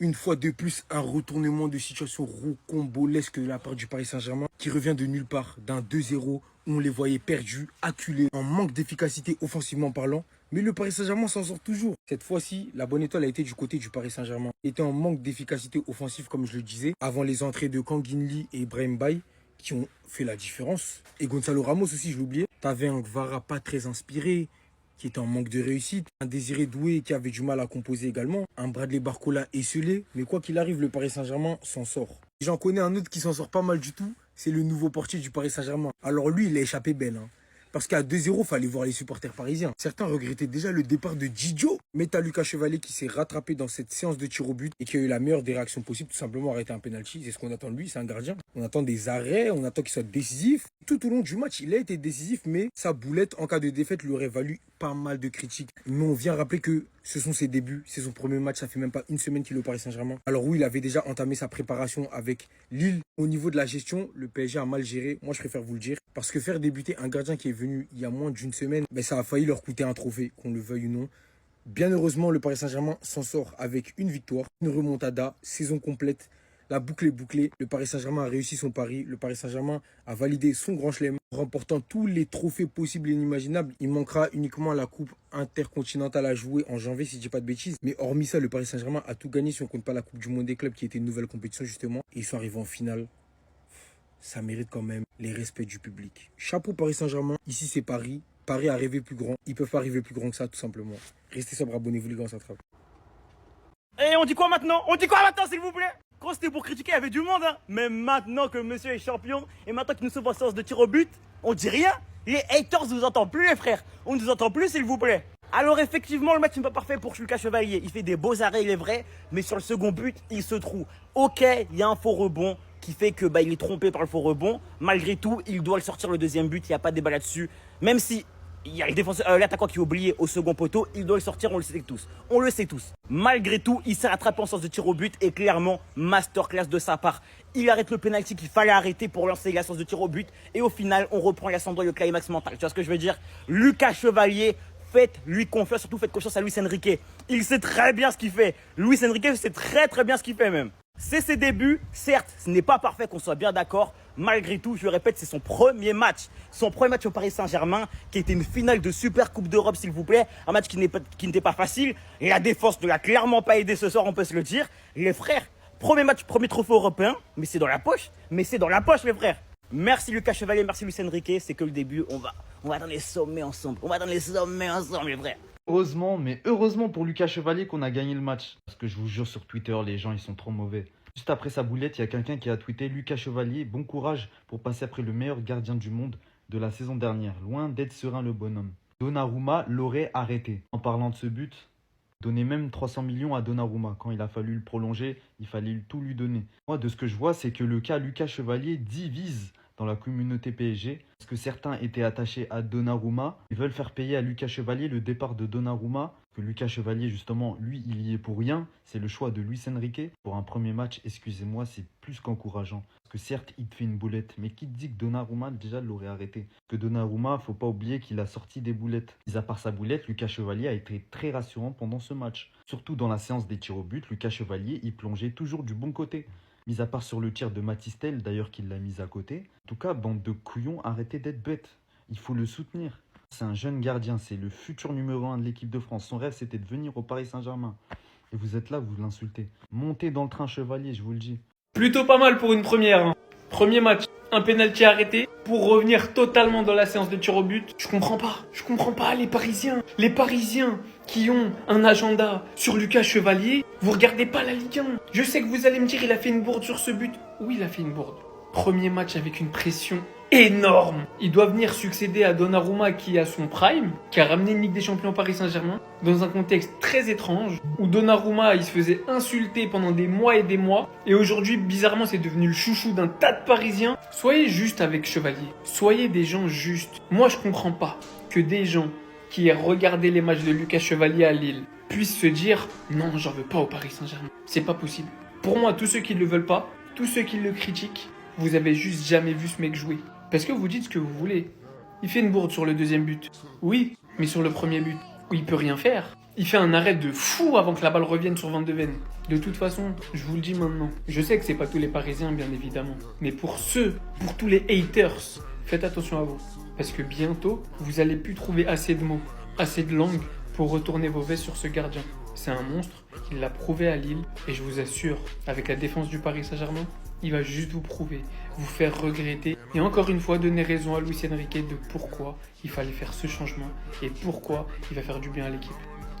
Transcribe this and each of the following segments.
Une fois de plus, un retournement de situation rocambolesque de la part du Paris Saint-Germain qui revient de nulle part, d'un 2-0 où on les voyait perdus, acculés, en manque d'efficacité offensivement parlant. Mais le Paris Saint-Germain s'en sort toujours. Cette fois-ci, la bonne étoile a été du côté du Paris Saint-Germain. Il était en manque d'efficacité offensive, comme je le disais, avant les entrées de Kangin Lee et Ibrahim Baye, qui ont fait la différence. Et Gonzalo Ramos aussi, je l'oubliais. T'avais un Gvara pas très inspiré, qui était en manque de réussite. Un Désiré Doué qui avait du mal à composer également. Un Bradley Barcola esselé. Mais quoi qu'il arrive, le Paris Saint-Germain s'en sort. J'en connais un autre qui s'en sort pas mal du tout. C'est le nouveau portier du Paris Saint-Germain. Alors lui, il a échappé belle. Parce qu'à 2-0, il fallait voir les supporters parisiens. Certains regrettaient déjà le départ de Didio. Mais t'as Lucas Chevalier qui s'est rattrapé dans cette séance de tir au but et qui a eu la meilleure des réactions possibles, tout simplement arrêter un penalty. C'est ce qu'on attend de lui, c'est un gardien. On attend des arrêts, on attend qu'il soit décisif. Tout au long du match, il a été décisif, mais sa boulette, en cas de défaite, lui aurait valu pas mal de critiques. Mais on vient rappeler que ce sont ses débuts, c'est son premier match, ça fait même pas une semaine qu'il est au Paris Saint-Germain. Alors oui, il avait déjà entamé sa préparation avec Lille. Au niveau de la gestion, le PSG a mal géré, moi je préfère vous le dire. Parce que faire débuter un gardien qui est venu il y a moins d'une semaine, ça a failli leur coûter un trophée, qu'on le veuille ou non. Bien heureusement, le Paris Saint-Germain s'en sort avec une victoire, une remontada, saison complète. La boucle est bouclée. Le Paris Saint-Germain a réussi son pari. Le Paris Saint-Germain a validé son grand chelem, remportant tous les trophées possibles et inimaginables. Il manquera uniquement la coupe intercontinentale à jouer en janvier, si je dis pas de bêtises. Mais hormis ça, le Paris Saint-Germain a tout gagné si on compte pas la Coupe du Monde des clubs qui était une nouvelle compétition justement. Et ils sont arrivés en finale. Ça mérite quand même les respects du public. Chapeau Paris Saint-Germain. Ici, c'est Paris. Paris a rêvé plus grand. Ils peuvent pas arriver plus grand que ça, tout simplement. Restez sobre, abonnez-vous les gars, on s'attrape. Et on dit quoi maintenant? On dit quoi maintenant, s'il vous plaît? Quand c'était pour critiquer, il y avait du monde, hein. Mais maintenant que monsieur est champion, et maintenant qu'il nous sauve en séance de tir au but, on dit rien. Les haters ne nous entendent plus, les frères. On ne nous entend plus, s'il vous plaît. Alors effectivement, le match n'est pas parfait pour Lucas Chevalier. Il fait des beaux arrêts, il est vrai, mais sur le second but, il se trouve. Ok, il y a un faux rebond qui fait que il est trompé par le faux rebond. Malgré tout, il doit le sortir le deuxième but, il n'y a pas de débat là-dessus. Même si il y a l'attaquant qui est oublié au second poteau, il doit le sortir, on le sait tous. On le sait tous. Malgré tout, il s'est rattrapé en sens de tir au but et clairement, masterclass de sa part. Il arrête le penalty qu'il fallait arrêter pour lancer la séance de tir au but et au final, on reprend l'ascendant et le climax mental. Tu vois ce que je veux dire? Lucas Chevalier, faites-lui confiance, surtout faites confiance à Luis Enrique. Il sait très bien ce qu'il fait. Luis Enrique sait très bien ce qu'il fait même. C'est ses débuts, certes, ce n'est pas parfait qu'on soit bien d'accord. Malgré tout, je le répète, c'est son premier match. Son premier match au Paris Saint-Germain, qui était une finale de Super Coupe d'Europe, s'il vous plaît. Un match qui n'était pas facile. Et la défense ne l'a clairement pas aidé ce soir, on peut se le dire. Les frères, premier match, premier trophée européen, mais c'est dans la poche. Mais c'est dans la poche, les frères. Merci Lucas Chevalier, merci Luis Enrique. C'est que le début, on va dans les sommets ensemble. On va dans les sommets ensemble, les frères. Heureusement, mais heureusement pour Lucas Chevalier qu'on a gagné le match. Parce que je vous jure, sur Twitter, les gens, ils sont trop mauvais. Juste après sa boulette, il y a quelqu'un qui a tweeté « Lucas Chevalier, bon courage pour passer après le meilleur gardien du monde de la saison dernière. Loin d'être serein le bonhomme. Donnarumma l'aurait arrêté. » En parlant de ce but, donnez même 300 millions à Donnarumma. Quand il a fallu le prolonger, il fallait tout lui donner. Moi, de ce que je vois, c'est que le cas Lucas Chevalier divise dans la communauté PSG, parce que certains étaient attachés à Donnarumma. Ils veulent faire payer à Lucas Chevalier le départ de Donnarumma, que Lucas Chevalier, justement, lui, il y est pour rien. C'est le choix de Luis Enrique. Pour un premier match, excusez-moi, c'est plus qu'encourageant. Parce que certes, il te fait une boulette, mais qui te dit que Donnarumma, déjà, l'aurait arrêté? Que Donnarumma, faut pas oublier qu'il a sorti des boulettes. Mis à part sa boulette, Lucas Chevalier a été très rassurant pendant ce match. Surtout dans la séance des tirs au but, Lucas Chevalier, il plongeait toujours du bon côté. Mis à part sur le tir de Matistel, d'ailleurs qu'il l'a mis à côté. En tout cas, bande de couillons, arrêtez d'être bêtes. Il faut le soutenir. C'est un jeune gardien, c'est le futur numéro 1 de l'équipe de France. Son rêve, c'était de venir au Paris Saint-Germain. Et vous êtes là, vous l'insultez. Montez dans le train Chevalier, je vous le dis. Plutôt pas mal pour une première. Hein. Premier match, un penalty arrêté pour revenir totalement dans la séance de tir au but. Je comprends pas les Parisiens. Les Parisiens qui ont un agenda sur Lucas Chevalier, vous regardez pas la Ligue 1. Je sais que vous allez me dire il a fait une bourde sur ce but. Oui, il a fait une bourde. Premier match avec une pression énorme. Il doit venir succéder à Donnarumma qui a son prime, qui a ramené une Ligue des Champions au Paris Saint-Germain, dans un contexte très étrange, où Donnarumma il se faisait insulter pendant des mois et des mois, et aujourd'hui bizarrement c'est devenu le chouchou d'un tas de Parisiens. Soyez juste avec Chevalier, soyez des gens justes. Moi je comprends pas que des gens qui aient regardé les matchs de Lucas Chevalier à Lille puissent se dire non j'en veux pas au Paris Saint-Germain. C'est pas possible. Pour moi tous ceux qui ne le veulent pas, tous ceux qui le critiquent, vous avez juste jamais vu ce mec jouer. Parce que vous dites ce que vous voulez. Il fait une bourde sur le deuxième but. Oui, mais sur le premier but, où il peut rien faire. Il fait un arrêt de fou avant que la balle revienne sur Van de Ven. De toute façon, je vous le dis maintenant. Je sais que c'est pas tous les Parisiens, bien évidemment. Mais pour tous les haters, faites attention à vous. Parce que bientôt, vous allez plus trouver assez de mots, assez de langue pour retourner vos vestes sur ce gardien. C'est un monstre, il l'a prouvé à Lille. Et je vous assure, avec la défense du Paris Saint-Germain, il va juste vous prouver, vous faire regretter. Et encore une fois, donner raison à Luis Enrique de pourquoi il fallait faire ce changement. Et pourquoi il va faire du bien à l'équipe.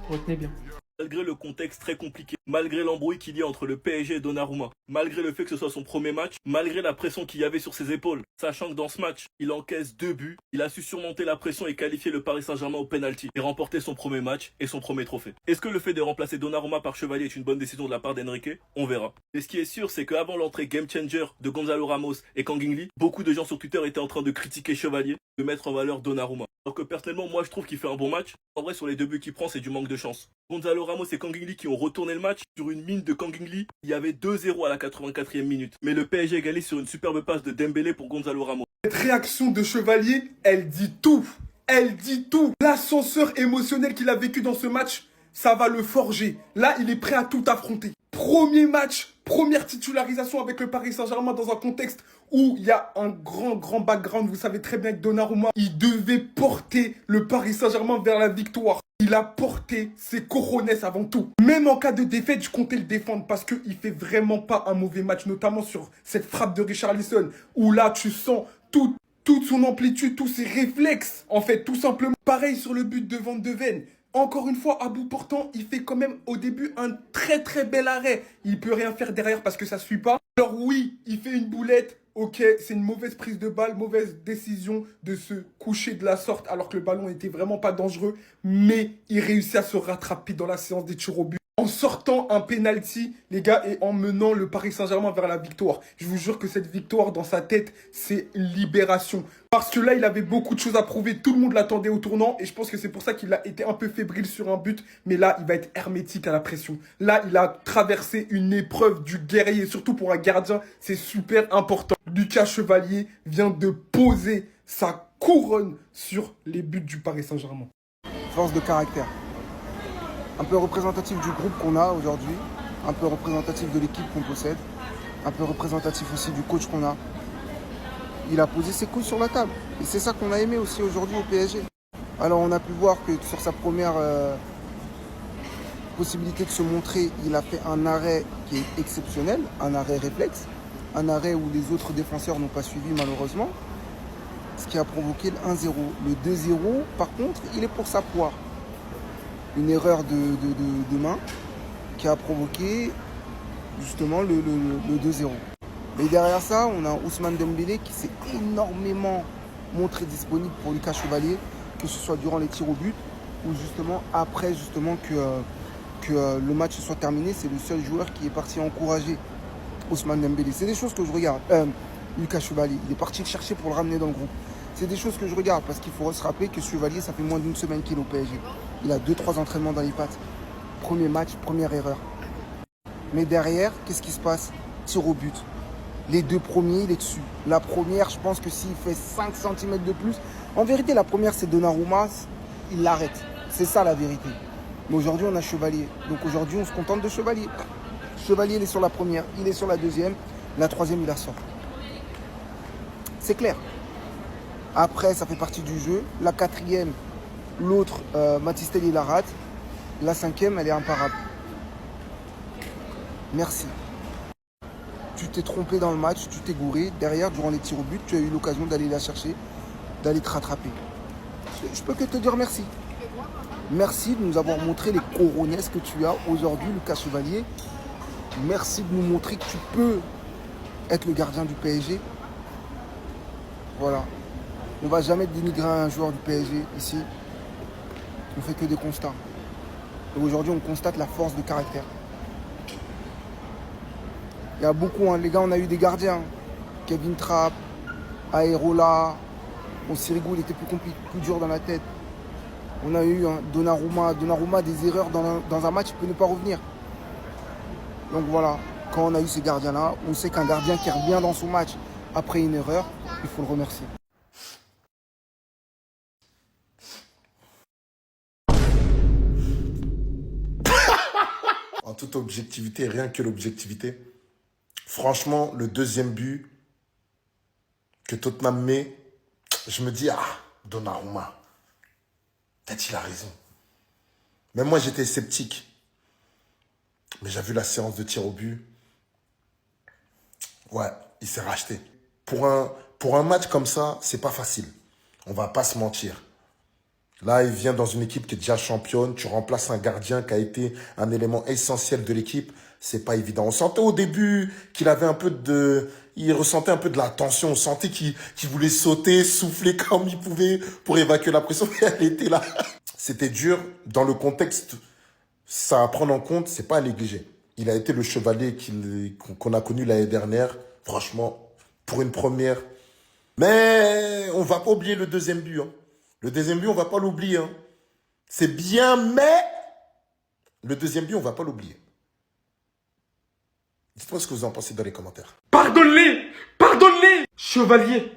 Retenez bien. Malgré le contexte très compliqué, malgré l'embrouille qu'il y a entre le PSG et Donnarumma, malgré le fait que ce soit son premier match, malgré la pression qu'il y avait sur ses épaules, sachant que dans ce match, il encaisse 2 buts, il a su surmonter la pression et qualifier le Paris Saint-Germain au penalty et remporter son premier match et son premier trophée. Est-ce que le fait de remplacer Donnarumma par Chevalier est une bonne décision de la part d'Enrique? On verra. Mais ce qui est sûr, c'est qu'avant l'entrée game changer de Gonzalo Ramos et Kang Lee, beaucoup de gens sur Twitter étaient en train de critiquer Chevalier, de mettre en valeur Donnarumma. Alors que personnellement, moi je trouve qu'il fait un bon match. En vrai, sur les 2 buts qu'il prend, c'est du manque de chance. Gonzalo Ramos et Kang Lee qui ont retourné le match sur une mine de Kang Lee. Il y avait 2-0 à la 84e minute. Mais le PSG égalise sur une superbe passe de Dembélé pour Gonzalo Ramos. Cette réaction de Chevalier, elle dit tout. Elle dit tout. L'ascenseur émotionnel qu'il a vécu dans ce match, ça va le forger. Là, il est prêt à tout affronter. Premier match, première titularisation avec le Paris Saint-Germain dans un contexte où il y a un grand background. Vous savez très bien que Donnarumma, il devait porter le Paris Saint-Germain vers la victoire. Il a porté ses cojones avant tout. Même en cas de défaite, je comptais le défendre parce qu'il fait vraiment pas un mauvais match, notamment sur cette frappe de Richarlison, où là, tu sens toute son amplitude, tous ses réflexes, en fait, tout simplement. Pareil sur le but de Van de Ven. Encore une fois, à bout portant, il fait quand même au début un très bel arrêt. Il peut rien faire derrière parce que ça suit pas. Alors oui, il fait une boulette. Ok, c'est une mauvaise prise de balle, mauvaise décision de se coucher de la sorte alors que le ballon n'était vraiment pas dangereux. Mais il réussit à se rattraper dans la séance des tirs au but. En sortant un penalty, les gars, et en menant le Paris Saint-Germain vers la victoire. Je vous jure que cette victoire, dans sa tête, c'est une libération. Parce que là, il avait beaucoup de choses à prouver. Tout le monde l'attendait au tournant. Et je pense que c'est pour ça qu'il a été un peu fébrile sur un but. Mais là, il va être hermétique à la pression. Là, il a traversé une épreuve du guerrier. Surtout pour un gardien, c'est super important. Lucas Chevalier vient de poser sa couronne sur les buts du Paris Saint-Germain. Force de caractère. Un peu représentatif du groupe qu'on a aujourd'hui, un peu représentatif de l'équipe qu'on possède, un peu représentatif aussi du coach qu'on a. Il a posé ses couilles sur la table. Et c'est ça qu'on a aimé aussi aujourd'hui au PSG. Alors on a pu voir que sur sa première possibilité de se montrer, il a fait un arrêt qui est exceptionnel, un arrêt réflexe, un arrêt où les autres défenseurs n'ont pas suivi malheureusement, ce qui a provoqué le 1-0. Le 2-0, par contre, il est pour sa poire. Une erreur de main qui a provoqué justement le 2-0. Et derrière ça, on a Ousmane Dembélé qui s'est énormément montré disponible pour Lucas Chevalier, que ce soit durant les tirs au but ou justement après que le match soit terminé. C'est le seul joueur qui est parti encourager Ousmane Dembélé. C'est des choses que je regarde. Lucas Chevalier, il est parti le chercher pour le ramener dans le groupe. C'est des choses que je regarde parce qu'il faut se rappeler que Chevalier, ça fait moins d'une semaine qu'il est au PSG. Il a 2-3 entraînements dans les pattes. Premier match, première erreur. Mais derrière, qu'est-ce qui se passe? Tir au but. Les 2 premiers, il est dessus. La première, je pense que s'il fait 5 cm de plus... En vérité, la première, c'est Donnarumma. Il l'arrête. C'est ça la vérité. Mais aujourd'hui, on a Chevalier. Donc aujourd'hui, on se contente de Chevalier. Chevalier, il est sur la première. Il est sur la deuxième. La troisième, il la sort. C'est clair. Après, ça fait partie du jeu. La quatrième, l'autre, Matistel, il la rate. La cinquième, elle est imparable. Merci. Tu t'es trompé dans le match, tu t'es gouré. Derrière, durant les tirs au but, tu as eu l'occasion d'aller la chercher, d'aller te rattraper. Je peux que te dire merci. Merci de nous avoir montré les coronets que tu as aujourd'hui, Lucas Chevalier. Merci de nous montrer que tu peux être le gardien du PSG. Voilà. On ne va jamais dénigrer un joueur du PSG ici. On ne fait que des constats. Et aujourd'hui, on constate la force de caractère. Il y a beaucoup, hein. Les gars, on a eu des gardiens. Kevin Trapp, Aerola. Bon, Sirigu, il était plus dur dans la tête. On a eu Donnarumma. Donnarumma, des erreurs dans un match, il peut ne pas revenir. Donc voilà, quand on a eu ces gardiens-là, on sait qu'un gardien qui revient dans son match après une erreur, il faut le remercier. toute objectivité, rien que l'objectivité, franchement, le deuxième but que Tottenham met, je me dis, Donnarumma, peut-être il a raison. Même moi, j'étais sceptique. Mais j'ai vu la séance de tir au but. Ouais, il s'est racheté. Pour un match comme ça, c'est pas facile. On va pas se mentir. Là, il vient dans une équipe qui est déjà championne. Tu remplaces un gardien qui a été un élément essentiel de l'équipe. C'est pas évident. On sentait au début qu'il avait il ressentait un peu de la tension. On sentait qu'il voulait sauter, souffler comme il pouvait pour évacuer la pression. Mais elle était là. C'était dur. Dans le contexte, ça à prendre en compte, c'est pas à négliger. Il a été le chevalier qu'on a connu l'année dernière. Franchement, pour une première. Mais on va pas oublier le deuxième but. Le deuxième but, on va pas l'oublier. C'est bien, mais le deuxième but, on va pas l'oublier. Dites-moi ce que vous en pensez dans les commentaires. Pardonne-les! Pardonne-les! Chevalier!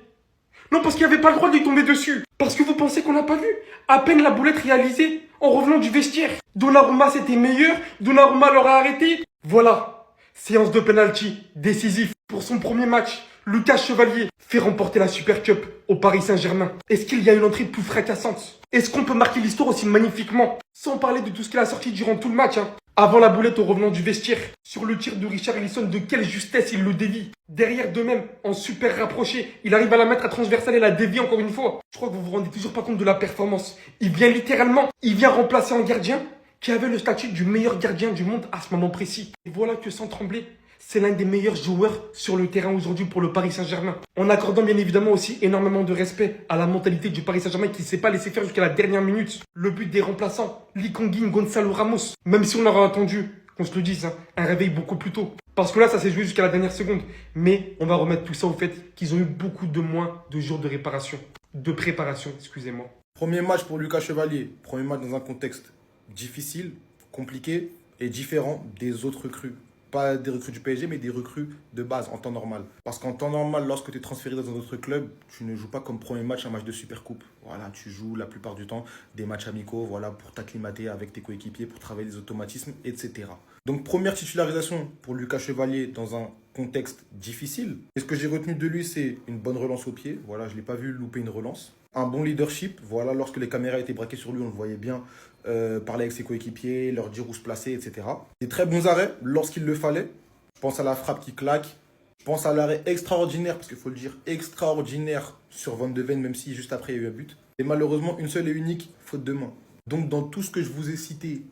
Non, parce qu'il n'y avait pas le droit de lui tomber dessus. Parce que vous pensez qu'on n'a pas vu? À peine la boulette réalisée, en revenant du vestiaire. Donnarumma, c'était meilleur. Donnarumma l'aura arrêté. Voilà. Séance de penalty décisif pour son premier match. Lucas Chevalier fait remporter la Super Cup au Paris Saint-Germain. Est-ce qu'il y a une entrée plus fracassante? Est-ce qu'on peut marquer l'histoire aussi magnifiquement? Sans parler de tout ce qu'il a sorti durant tout le match. Avant la boulette au revenant du vestiaire. Sur le tir de Richarlison, de quelle justesse il le dévie. Derrière de même, en super rapproché, il arrive à la mettre à transversale et la dévie encore une fois. Je crois que vous vous rendez toujours pas compte de la performance. Il vient remplacer un gardien qui avait le statut du meilleur gardien du monde à ce moment précis. Et voilà que sans trembler, c'est l'un des meilleurs joueurs sur le terrain aujourd'hui pour le Paris Saint-Germain. En accordant bien évidemment aussi énormément de respect à la mentalité du Paris Saint-Germain qui ne s'est pas laissé faire jusqu'à la dernière minute. Le but des remplaçants, Lee Kang-in, Gonzalo Ramos. Même si on aurait attendu, qu'on se le dise, un réveil beaucoup plus tôt. Parce que là, ça s'est joué jusqu'à la dernière seconde. Mais on va remettre tout ça au fait qu'ils ont eu beaucoup de moins de jours de réparation. De préparation, excusez-moi. Premier match pour Lucas Chevalier. Premier match dans un contexte difficile, compliqué et différent des autres recrues. Pas des recrues du PSG, mais des recrues de base en temps normal. Parce qu'en temps normal, lorsque tu es transféré dans un autre club, tu ne joues pas comme premier match un match de Supercoupe. Voilà, tu joues la plupart du temps des matchs amicaux, voilà, pour t'acclimater avec tes coéquipiers, pour travailler les automatismes, etc. Donc première titularisation pour Lucas Chevalier dans un contexte difficile. Et ce que j'ai retenu de lui, c'est une bonne relance au pied. Voilà, je ne l'ai pas vu louper une relance. Un bon leadership. Voilà, lorsque les caméras étaient braquées sur lui, on le voyait bien parler avec ses coéquipiers, leur dire où se placer, etc. Des très bons arrêts lorsqu'il le fallait. Je pense à la frappe qui claque. Je pense à l'arrêt extraordinaire, parce qu'il faut le dire, extraordinaire sur Van de Ven, même si juste après il y a eu un but. Et malheureusement, une seule et unique faute de main. Donc dans tout ce que je vous ai cité,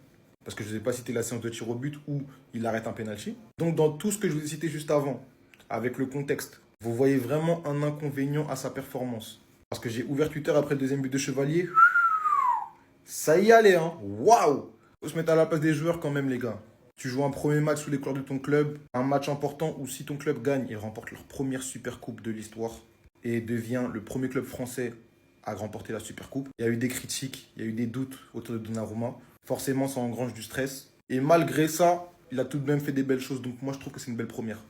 parce que je ne vous ai pas cité la séance de tir au but où il arrête un penalty. Donc dans tout ce que je vous ai cité juste avant, avec le contexte, vous voyez vraiment un inconvénient à sa performance. Parce que j'ai ouvert Twitter après le deuxième but de Chevalier. Ça y allait, hein. Waouh! Faut se mettre à la place des joueurs quand même, les gars. Tu joues un premier match sous les couleurs de ton club, un match important où si ton club gagne, ils remportent leur première Supercoupe de l'histoire et devient le premier club français à remporter la Supercoupe. Il y a eu des critiques, il y a eu des doutes autour de Donnarumma. Forcément, ça engrange du stress. Et malgré ça, il a tout de même fait des belles choses. Donc moi, je trouve que c'est une belle première.